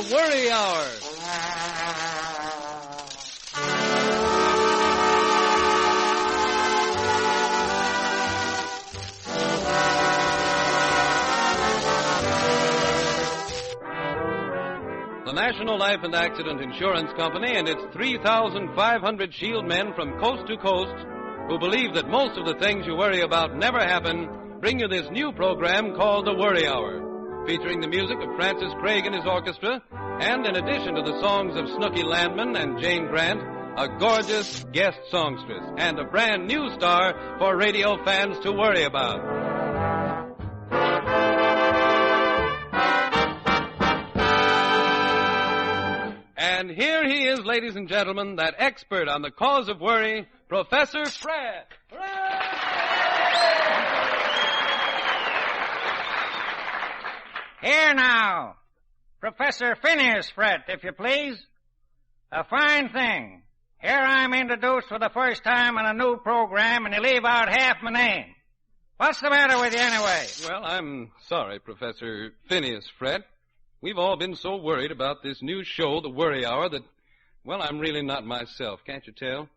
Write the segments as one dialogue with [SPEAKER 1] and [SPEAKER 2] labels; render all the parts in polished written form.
[SPEAKER 1] the Worry Hour. The National Life and Accident Insurance Company and its 3,500 shield men from coast to coast who believe that most of the things you worry about never happen bring you this new program called The Worry Hour, featuring the music of Francis Craig and his orchestra, and in addition to the songs of Snooky Landman and Jane Grant, a gorgeous guest songstress and a brand new star for radio fans to worry about. And here he is, ladies and gentlemen, that expert on the cause of worry, Professor Fred.
[SPEAKER 2] Here now, Professor Phineas Fred, if you please. A fine thing. Here I'm introduced for the first time on a new program, and you leave out half my name. What's the matter with you anyway?
[SPEAKER 1] Well, I'm sorry, Professor Phineas Fred. We've all been so worried about this new show, The Worry Hour, that, well, I'm really not myself, can't you tell?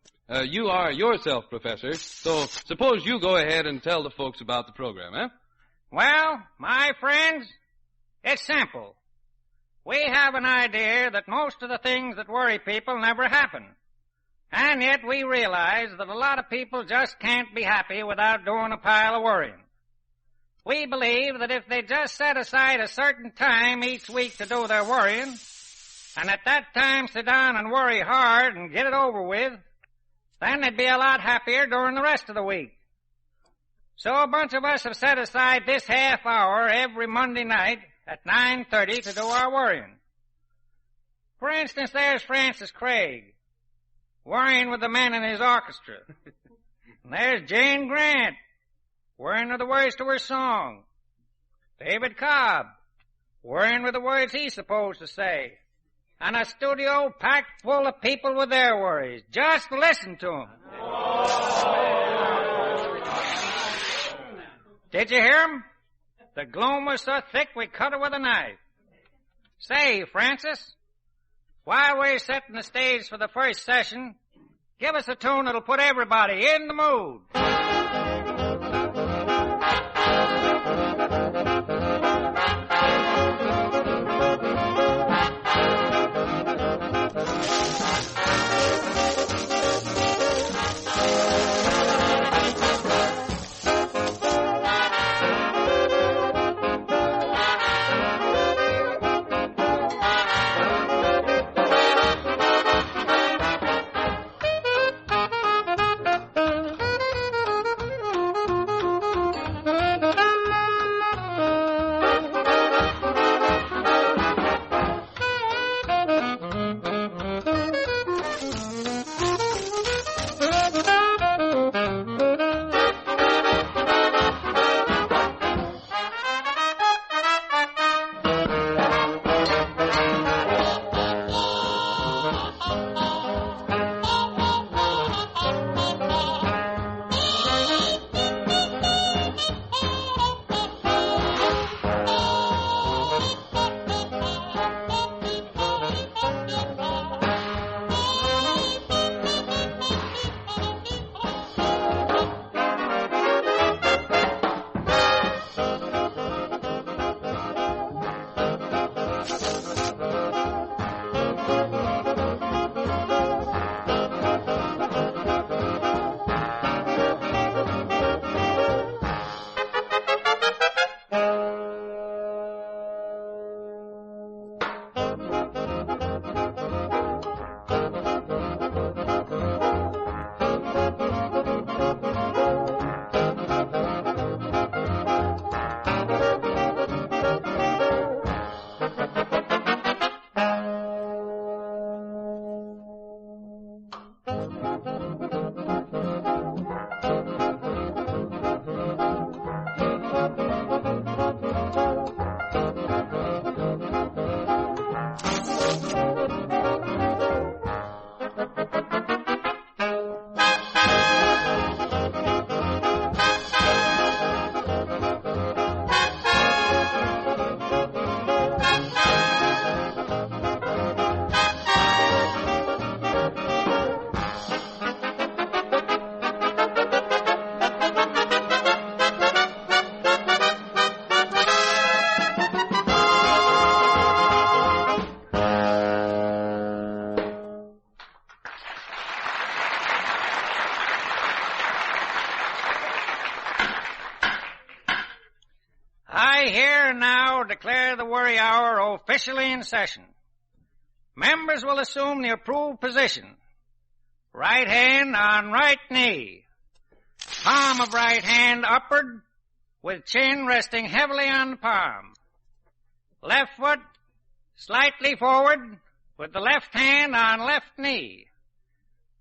[SPEAKER 1] You are yourself, Professor, so suppose you go ahead and tell the folks about the program, eh?
[SPEAKER 2] Well, my friends, it's simple. We have an idea that most of the things that worry people never happen. And yet we realize that a lot of people just can't be happy without doing a pile of worrying. We believe that if they just set aside a certain time each week to do their worrying, and at that time sit down and worry hard and get it over with, then they'd be a lot happier during the rest of the week. So a bunch of us have set aside this half hour every Monday night at 9:30 to do our worrying. For instance, there's Francis Craig, worrying with the men in his orchestra. And there's Jane Grant, worrying with the words to her song. David Cobb, worrying with the words he's supposed to say. And a studio packed full of people with their worries. Just listen to them. Did you hear 'em? The gloom was so thick we cut it with a knife. Say, Francis, while we're setting the stage for the first session, give us a tune that'll put everybody in the mood. I here and now declare the Worry Hour officially in session. Members will assume the approved position. Right hand on right knee. Palm of right hand upward with chin resting heavily on the palm. Left foot slightly forward with the left hand on left knee.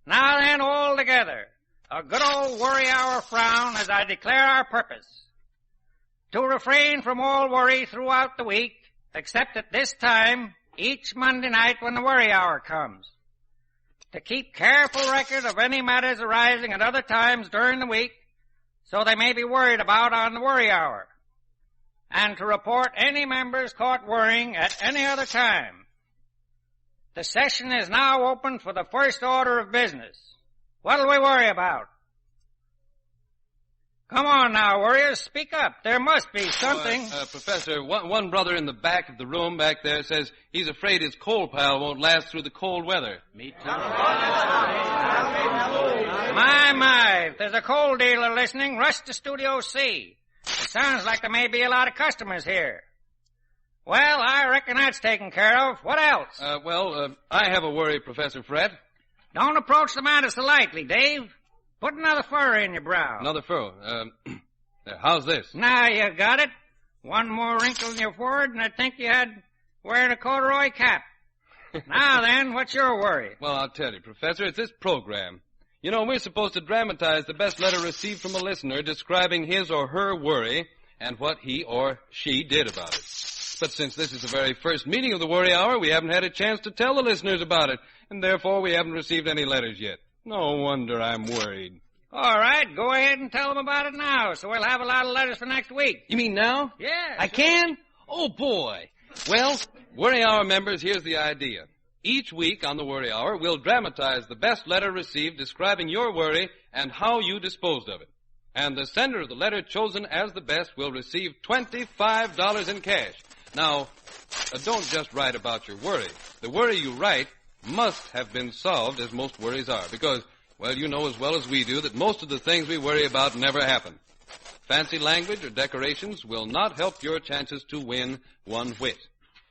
[SPEAKER 2] Now then, all together, a good old Worry Hour frown as I declare our purpose. To refrain from all worry throughout the week, except at this time, each Monday night when the Worry Hour comes. To keep careful record of any matters arising at other times during the week, so they may be worried about on the Worry Hour. And to report any members caught worrying at any other time. The session is now open for the first order of business. What'll we worry about? Come on now, worriers, speak up. There must be something.
[SPEAKER 1] Professor, one brother in the back of the room back there says he's afraid his coal pile won't last through the cold weather.
[SPEAKER 3] Me too.
[SPEAKER 2] My, if there's a coal dealer listening, rush to Studio C. It sounds like there may be a lot of customers here. Well, I reckon that's taken care of. What else?
[SPEAKER 1] I have a worry, Professor Fred.
[SPEAKER 2] Don't approach the matter so lightly, Dave. Put another furrow in your brow.
[SPEAKER 1] Another furrow. How's this?
[SPEAKER 2] Now you got it. One more wrinkle in your forehead, and I'd think you had wearing a corduroy cap. Now then, what's your worry?
[SPEAKER 1] Well, I'll tell you, Professor, it's this program. You know, we're supposed to dramatize the best letter received from a listener describing his or her worry and what he or she did about it. But since this is the very first meeting of the Worry Hour, we haven't had a chance to tell the listeners about it, and therefore we haven't received any letters yet. No wonder I'm worried.
[SPEAKER 2] All right, go ahead and tell them about it now, so we'll have a lot of letters for next week.
[SPEAKER 1] You mean now?
[SPEAKER 2] Yeah.
[SPEAKER 1] I can? Oh, boy. Well, Worry Hour members, here's the idea. Each week on the Worry Hour, we'll dramatize the best letter received describing your worry and how you disposed of it. And the sender of the letter chosen as the best will receive $25 in cash. Now, don't just write about your worry. The worry you write must have been solved, as most worries are, because, well, you know as well as we do that most of the things we worry about never happen. Fancy language or decorations will not help your chances to win one whit.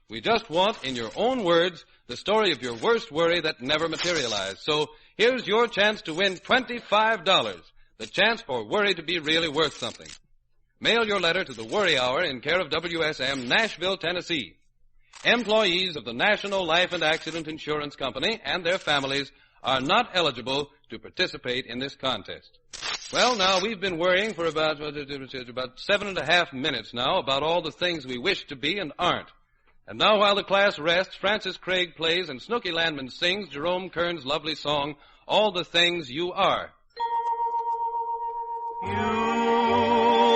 [SPEAKER 1] We just want, in your own words, the story of your worst worry that never materialized. So here's your chance to win $25, the chance for worry to be really worth something. Mail your letter to the Worry Hour in care of WSM, Nashville, Tennessee. Employees of the National Life and Accident Insurance Company and their families are not eligible to participate in this contest. Well, now, we've been worrying for about 7.5 minutes now about all the things we wish to be and aren't. And now, while the class rests, Francis Craig plays and Snooky Landman sings Jerome Kern's lovely song, All the Things You Are.
[SPEAKER 3] You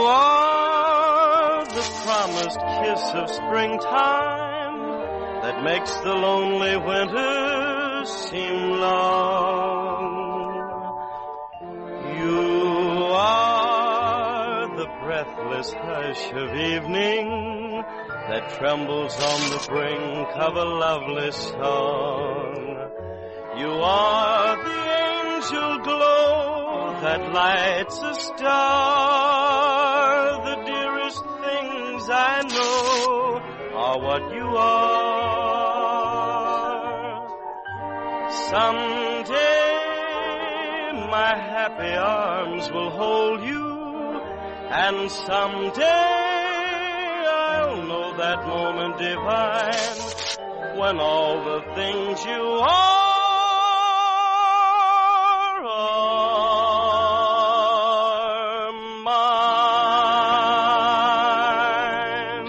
[SPEAKER 3] are the promised kiss of springtime that makes the lonely winter seem long. You are the breathless hush of evening that trembles on the brink of a lovely song. You are the angel glow that lights a star. The dearest things I know are what you are. Someday my happy arms will hold you, and someday I'll know that moment divine when all the things you are mine.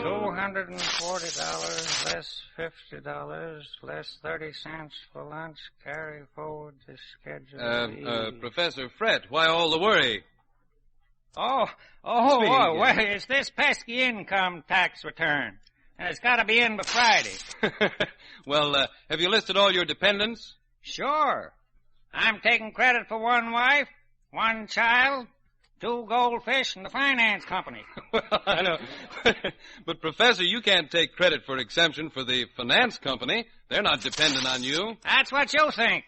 [SPEAKER 2] $240 less $50 less 30 cents for lunch. Carry forward the schedule.
[SPEAKER 1] Professor Fred, why all the worry?
[SPEAKER 2] Well, it's this pesky income tax return. And it's got to be in by Friday.
[SPEAKER 1] Well, have you listed all your dependents?
[SPEAKER 2] Sure. I'm taking credit for one wife, one child, 2 goldfish, and the finance company.
[SPEAKER 1] Well, I know. But, Professor, you can't take credit for exemption for the finance company. They're not dependent on you.
[SPEAKER 2] That's what you think.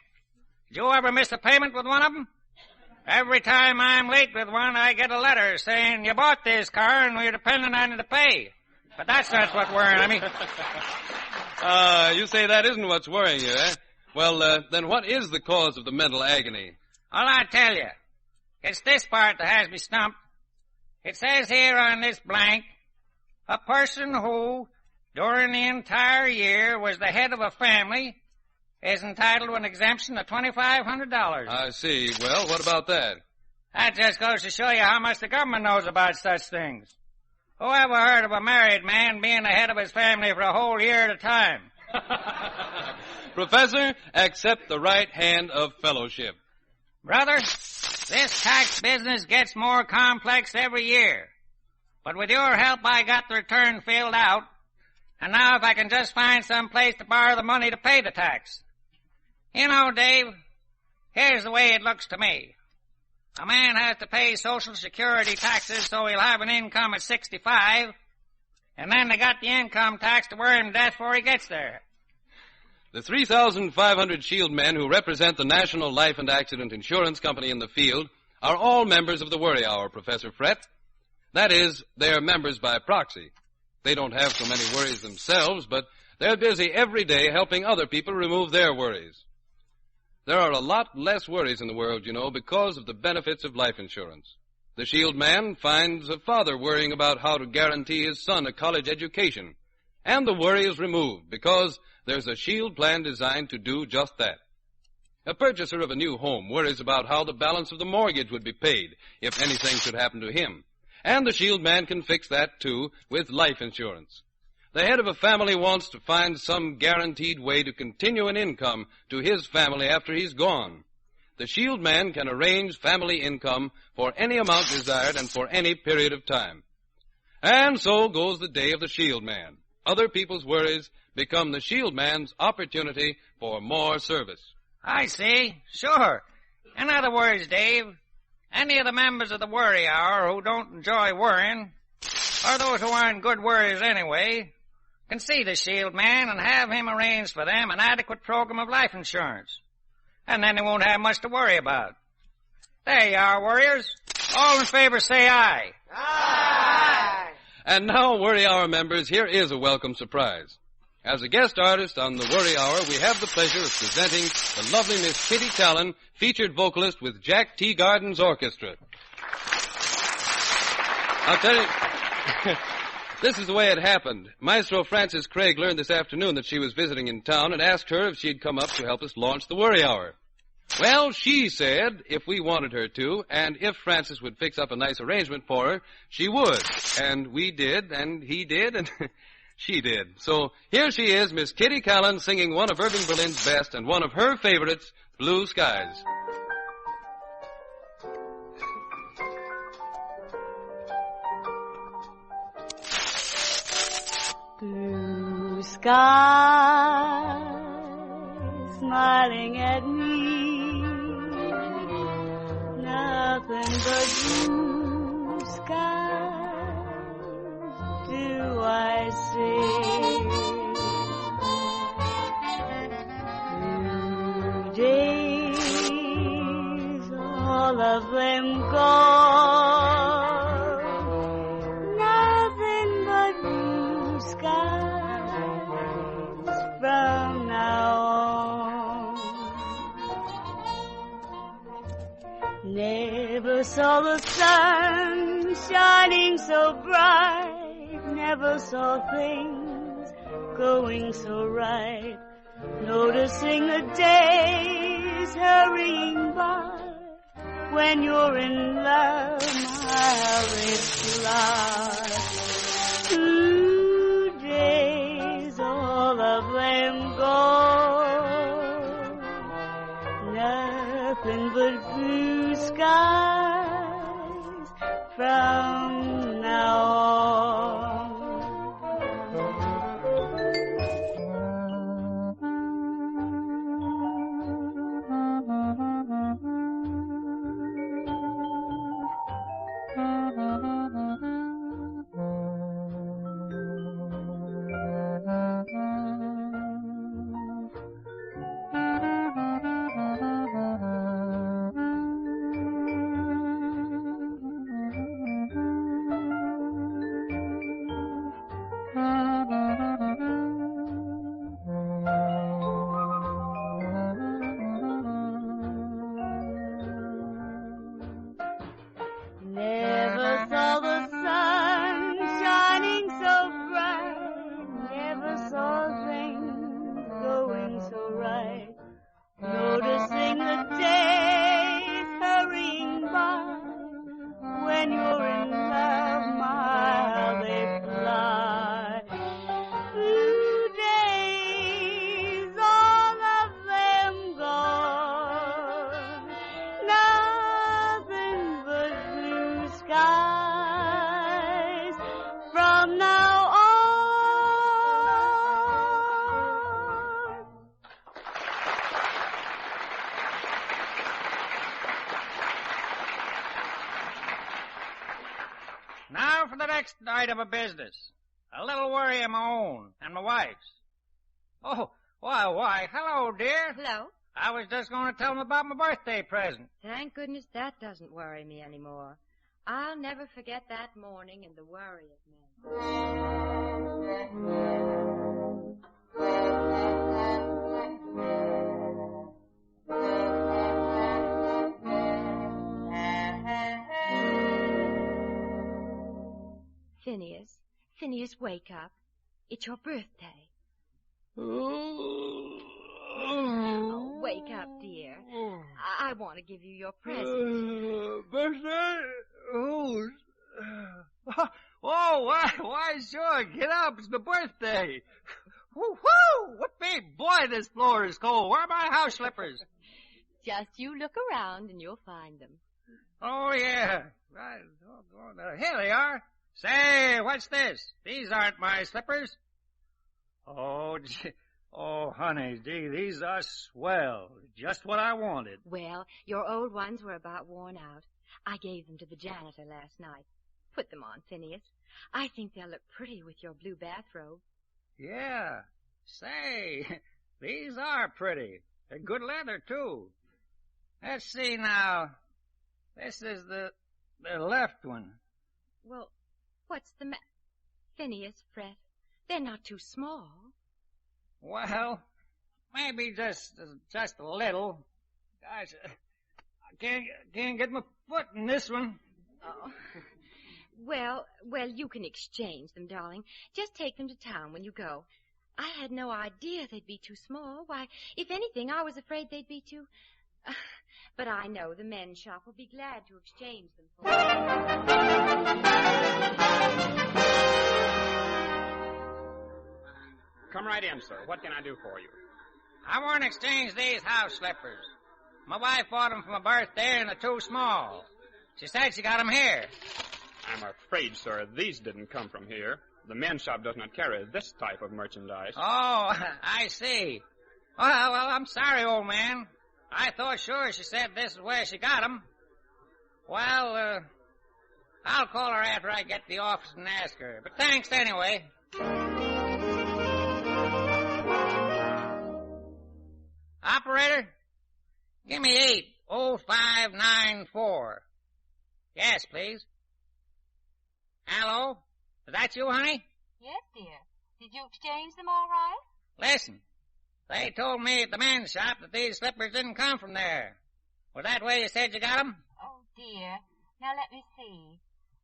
[SPEAKER 2] Did you ever miss a payment with one of them? Every time I'm late with one, I get a letter saying, you bought this car and we're depending on you to pay. But that's not what's worrying me.
[SPEAKER 1] You say that isn't what's worrying you, eh? Well, then what is the cause of the mental agony?
[SPEAKER 2] Well, I'll tell you. It's this part that has me stumped. It says here on this blank, a person who, during the entire year, was the head of a family is entitled to an exemption of $2,500.
[SPEAKER 1] I see. Well, what about that?
[SPEAKER 2] That just goes to show you how much the government knows about such things. Who ever heard of a married man being the head of his family for a whole year at a time?
[SPEAKER 1] Professor, accept the right hand of fellowship.
[SPEAKER 2] Brother, this tax business gets more complex every year. But with your help, I got the return filled out. And now if I can just find some place to borrow the money to pay the tax. You know, Dave, here's the way it looks to me. A man has to pay Social Security taxes so he'll have an income at 65, and then they got the income tax to worry him to death before he gets there.
[SPEAKER 1] The 3,500 Shield men who represent the National Life and Accident Insurance Company in the field are all members of the Worry Hour, Professor Fret. That is, they're members by proxy. They don't have so many worries themselves, but they're busy every day helping other people remove their worries. There are a lot less worries in the world, you know, because of the benefits of life insurance. The Shield man finds a father worrying about how to guarantee his son a college education, and the worry is removed because there's a Shield plan designed to do just that. A purchaser of a new home worries about how the balance of the mortgage would be paid if anything should happen to him. And the Shield man can fix that, too, with life insurance. The head of a family wants to find some guaranteed way to continue an income to his family after he's gone. The Shield man can arrange family income for any amount desired and for any period of time. And so goes the day of the Shield man. Other people's worries become the Shield man's opportunity for more service.
[SPEAKER 2] I see. Sure. In other words, Dave, any of the members of the Worry Hour who don't enjoy worrying, or those who aren't good worriers anyway, can see the Shield man and have him arrange for them an adequate program of life insurance. And then they won't have much to worry about. There you are, warriors. All in favor say aye.
[SPEAKER 3] Aye!
[SPEAKER 1] And now, Worry Hour members, here is a welcome surprise. As a guest artist on the Worry Hour, we have the pleasure of presenting the lovely Miss Kitty Callan, featured vocalist with Jack Teagarden's orchestra. I'll tell you, this is the way it happened. Maestro Frances Craig learned this afternoon that she was visiting in town and asked her if she'd come up to help us launch the Worry Hour. Well, she said if we wanted her to, and if Frances would fix up a nice arrangement for her, she would. And we did, and he did, and she did. So here she is, Miss Kitty Callan, singing one of Irving Berlin's best and one of her favorites, Blue Skies.
[SPEAKER 4] Blue skies smiling at me, nothing but blue skies do I see. Blue days, all of them gone, nothing but blue skies from now on. Never saw the sun shining so bright, never saw things going so right, noticing the days hurrying by. When you're in love, how it flies. 2 days, all of them gone, nothing but blue skies from now on.
[SPEAKER 2] worried of a business. A little worry of my own and my wife's. Oh, why, hello, dear.
[SPEAKER 5] Hello.
[SPEAKER 2] I was just going to tell them about my birthday present.
[SPEAKER 5] Thank goodness that doesn't worry me anymore. I'll never forget that morning and the worry it meant. Phineas, wake up. It's your birthday. Oh, wake up, dear. I want to give you your present.
[SPEAKER 6] Birthday? Oh, why, sure. Get up. It's my birthday. Woo-hoo! Whoopee! Boy, this floor is cold. Where are my house slippers?
[SPEAKER 5] Just you look around and you'll find them.
[SPEAKER 2] Oh, yeah. Right. Here they are. Say, what's this? These aren't my slippers. Oh, honey, gee, these are swell. Just what I wanted.
[SPEAKER 5] Well, your old ones were about worn out. I gave them to the janitor last night. Put them on, Phineas. I think they'll look pretty with your blue bathrobe.
[SPEAKER 2] Yeah. Say, these are pretty. They're good leather, too. Let's see now. This is the left one.
[SPEAKER 5] Well, what's the Phineas, Fred, they're not too small.
[SPEAKER 2] Well, maybe just a little. Gosh, I can't get my foot in this one.
[SPEAKER 5] Oh. Well, you can exchange them, darling. Just take them to town when you go. I had no idea they'd be too small. Why, if anything, I was afraid they'd be too... But I know the men's shop will be glad to exchange them for you.
[SPEAKER 7] Come right in, sir. What can I do for you?
[SPEAKER 2] I want to exchange these house slippers. My wife bought them for my birthday and they're too small. She said she got them here.
[SPEAKER 7] I'm afraid, sir, these didn't come from here. The men's shop does not carry this type of merchandise.
[SPEAKER 2] Oh, I see. Well, I'm sorry, old man. I thought sure she said this is where she got them. Well, I'll call her after I get to the office and ask her. But thanks anyway. Operator, give me 80594. Yes, please. Hello? Is that you, honey?
[SPEAKER 5] Yes, dear. Did you exchange them all right?
[SPEAKER 2] Listen, they told me at the men's shop that these slippers didn't come from there. Was that where you said you got them?
[SPEAKER 8] Oh, dear. Now, let me see.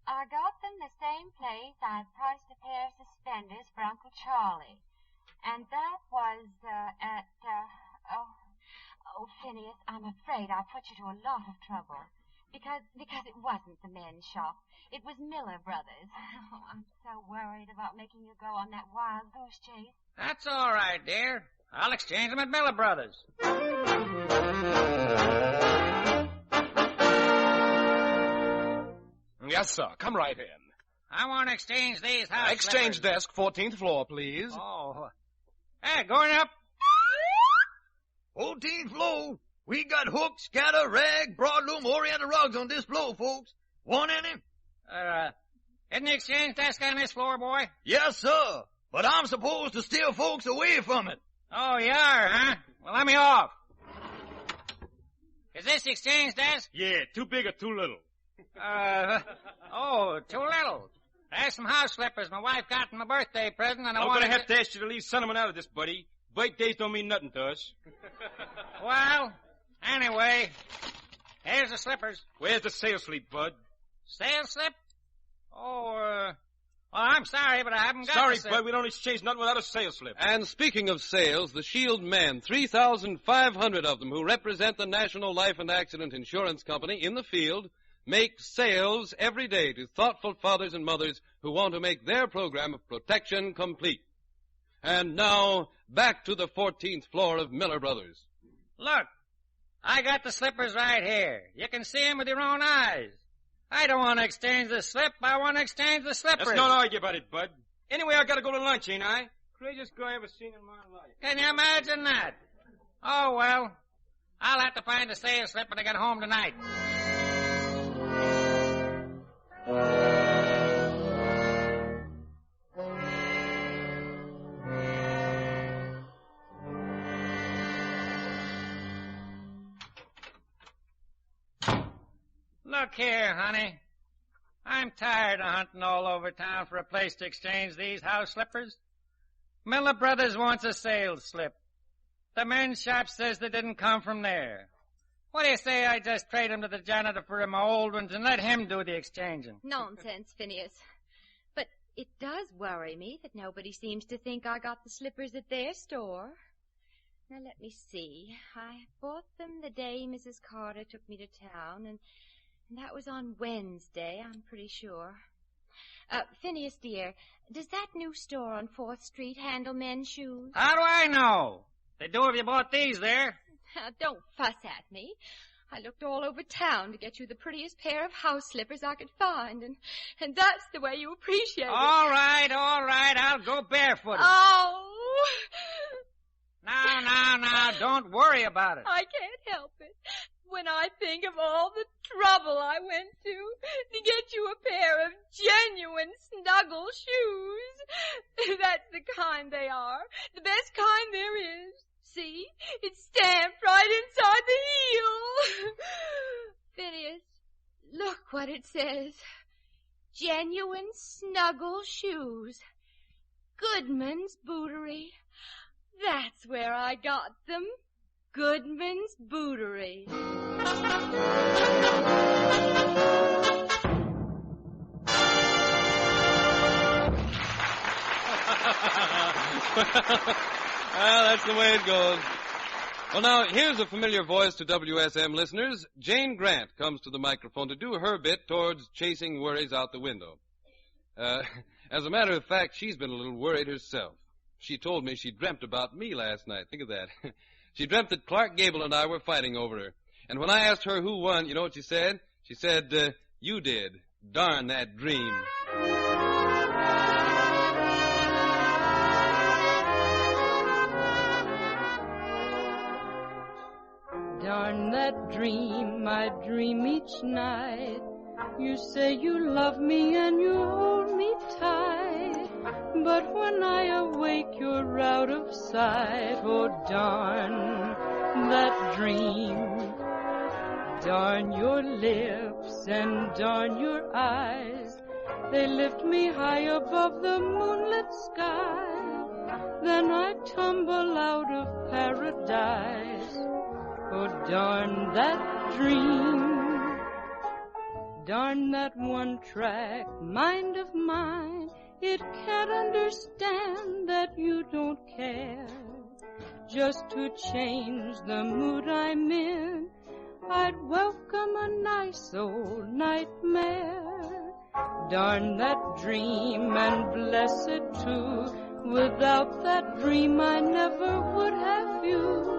[SPEAKER 8] I got them the same place I priced a pair of suspenders for Uncle Charlie. And that was, Oh, Phineas, I'm afraid I put you to a lot of trouble. Because it wasn't the men's shop. It was Miller Brothers. Oh, I'm so worried about making you go on that wild goose chase.
[SPEAKER 2] That's all right, dear. I'll exchange them at Miller Brothers.
[SPEAKER 9] Yes, sir. Come right in.
[SPEAKER 2] I want to exchange these house
[SPEAKER 9] Exchange
[SPEAKER 2] slippers.
[SPEAKER 9] desk, 14th floor, please.
[SPEAKER 2] Oh. Hey, going up.
[SPEAKER 6] 14th floor. We got hook, scatter, rag, broadloom, oriental rugs on this floor, folks. Want any?
[SPEAKER 2] Isn't the exchange desk on this floor, boy?
[SPEAKER 6] Yes, sir. But I'm supposed to steer folks away from it.
[SPEAKER 2] Oh, you are, huh? Well, let me off. Is this the exchange desk?
[SPEAKER 7] Yeah, too big or too little?
[SPEAKER 2] Too little. There's some house slippers my wife got in my birthday present, and I
[SPEAKER 7] I'm
[SPEAKER 2] want
[SPEAKER 7] gonna have to ask you to leave sentiment out of this, buddy. Birthdays don't mean nothing to us.
[SPEAKER 2] Well, anyway, here's the slippers.
[SPEAKER 7] Where's the sales slip, bud?
[SPEAKER 2] Sales slip? Well, I'm sorry, but I haven't got
[SPEAKER 7] Sorry,
[SPEAKER 2] the slip.
[SPEAKER 7] bud, we don't exchange nothing without a sales slip.
[SPEAKER 1] And speaking of sales, the Shield men, 3,500 of them who represent the National Life and Accident Insurance Company in the field, make sales every day to thoughtful fathers and mothers who want to make their program of protection complete. And now, back to the 14th floor of Miller Brothers.
[SPEAKER 2] Look, I got the slippers right here. You can see them with your own eyes. I don't want to exchange the slip. I want to exchange the slippers.
[SPEAKER 7] Let's not argue about it, bud. Anyway, I gotta go to lunch, ain't I? Craziest guy I ever seen in my life.
[SPEAKER 2] Can you imagine that? Oh, well, I'll have to find the sales slip when I get home tonight. Look here, honey. I'm tired of hunting all over town for a place to exchange these house slippers. Miller Brothers wants a sales slip. The men's shop says they didn't come from there. What do you say I just trade them to the janitor for my old ones and let him do the exchanging?
[SPEAKER 5] Nonsense, Phineas. But it does worry me that nobody seems to think I got the slippers at their store. Now, let me see. I bought them the day Mrs. Carter took me to town, and that was on Wednesday, I'm pretty sure. Phineas, dear, does that new store on 4th Street handle men's shoes?
[SPEAKER 2] How do I know? They do if you bought these there.
[SPEAKER 5] Now, don't fuss at me. I looked all over town to get you the prettiest pair of house slippers I could find, and that's the way you appreciate it.
[SPEAKER 2] All right, I'll go barefooted.
[SPEAKER 5] Oh!
[SPEAKER 2] Now, don't worry about it.
[SPEAKER 5] I can't help it. When I think of all the trouble I went to get you a pair of genuine snuggle shoes. That's the kind they are. The best kind there is. See? It's stamped right inside the heel. Phineas, look what it says. Genuine snuggle shoes. Goodman's Bootery. That's where I got them. Goodman's Bootery.
[SPEAKER 1] Well, that's the way it goes. Well, now, here's a familiar voice to WSM listeners. Jane Grant comes to the microphone to do her bit towards chasing worries out the window. As a matter of fact, she's been a little worried herself. She told me she dreamt about me last night. Think of that. She dreamt that Clark Gable and I were fighting over her. And when I asked her who won, you know what she said? She said, you did. Darn that dream.
[SPEAKER 10] Darn that dream I dream each night. You say you love me and you hold me tight. But when I awake you're out of sight. Oh, darn that dream. Darn your lips and darn your eyes. They lift me high above the moonlit sky. Then I tumble out of paradise. Oh, darn that dream. Darn that one-track mind of mine. It can't understand that you don't care. Just to change the mood I'm in, I'd welcome a nice old nightmare. Darn that dream and bless it too. Without that dream I never would have you.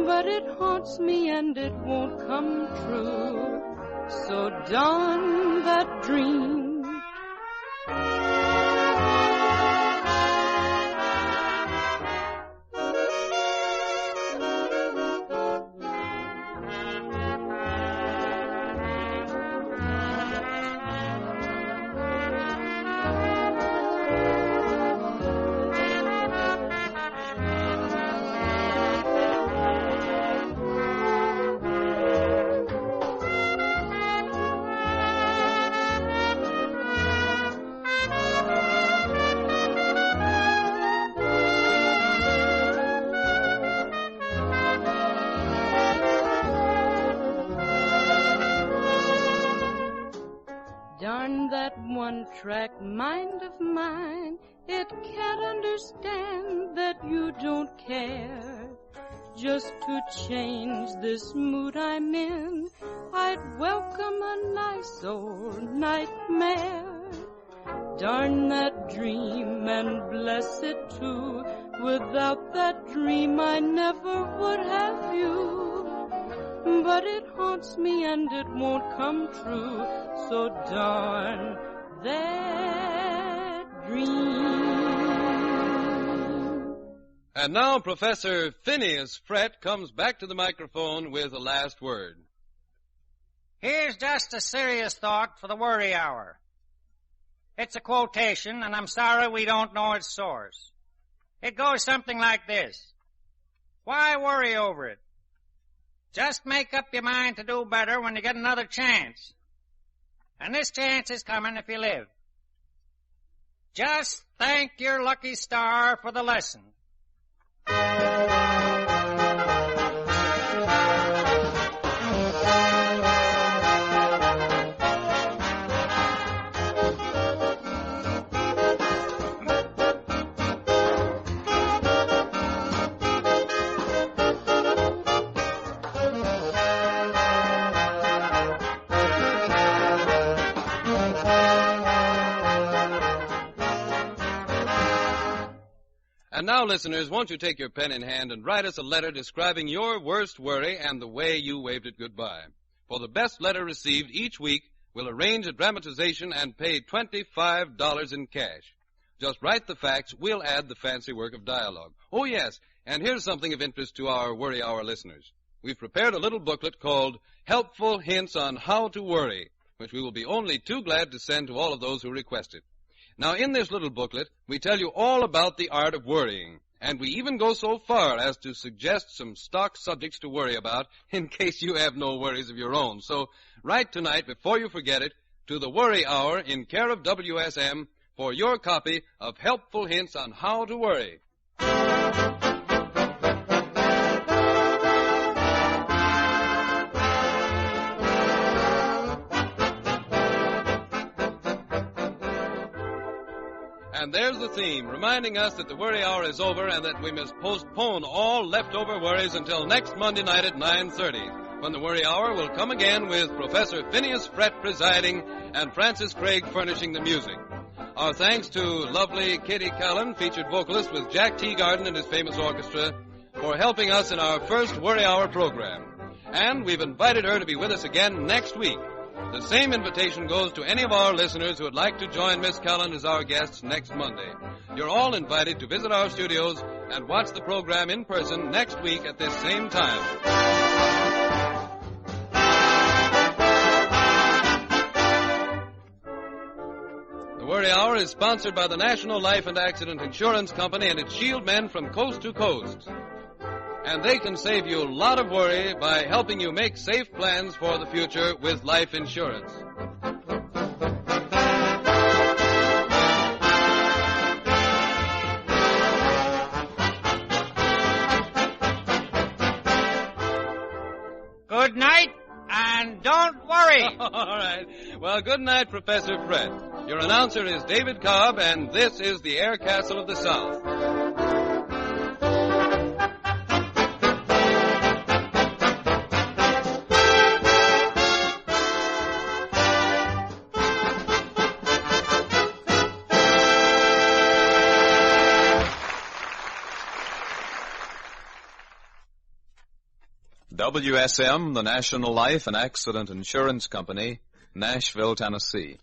[SPEAKER 10] But it haunts me and it won't come true. So darn that dream. Darn that one-track mind of mine. It can't understand that you don't care. Just to change this mood I'm in, I'd welcome a nice old nightmare. Darn that dream and bless it too. Without that dream I never would have you. But it haunts me and it won't come true. So darn that dream.
[SPEAKER 1] And now Professor Phineas Frett comes back to the microphone with a last word.
[SPEAKER 2] Here's just a serious thought for the worry hour. It's a quotation, and I'm sorry we don't know its source. It goes something like this. Why worry over it? Just make up your mind to do better when you get another chance. And this chance is coming if you live. Just thank your lucky star for the lesson.
[SPEAKER 1] And now, listeners, won't you take your pen in hand and write us a letter describing your worst worry and the way you waved it goodbye. For the best letter received each week, we'll arrange a dramatization and pay $25 in cash. Just write the facts, we'll add the fancy work of dialogue. Oh, yes, and here's something of interest to our Worry Hour listeners. We've prepared a little booklet called Helpful Hints on How to Worry, which we will be only too glad to send to all of those who request it. Now, in this little booklet, we tell you all about the art of worrying, and we even go so far as to suggest some stock subjects to worry about in case you have no worries of your own. So, write tonight, before you forget it, to the Worry Hour in care of WSM for your copy of Helpful Hints on How to Worry. And there's the theme, reminding us that the Worry Hour is over and that we must postpone all leftover worries until next Monday night at 9:30, when the Worry Hour will come again with Professor Phineas Frett presiding and Francis Craig furnishing the music. Our thanks to lovely Kitty Callan, featured vocalist with Jack Teagarden and his famous orchestra, for helping us in our first Worry Hour program. And we've invited her to be with us again next week. The same invitation goes to any of our listeners who would like to join Miss Callan as our guests next Monday. You're all invited to visit our studios and watch the program in person next week at this same time. The Worry Hour is sponsored by the National Life and Accident Insurance Company and its Shield men from coast to coast. And they can save you a lot of worry by helping you make safe plans for the future with life insurance.
[SPEAKER 2] Good night, and don't worry.
[SPEAKER 1] All right. Well, good night, Professor Fred. Your announcer is David Cobb, and this is the Air Castle of the South.
[SPEAKER 11] WSM, the National Life and Accident Insurance Company, Nashville, Tennessee.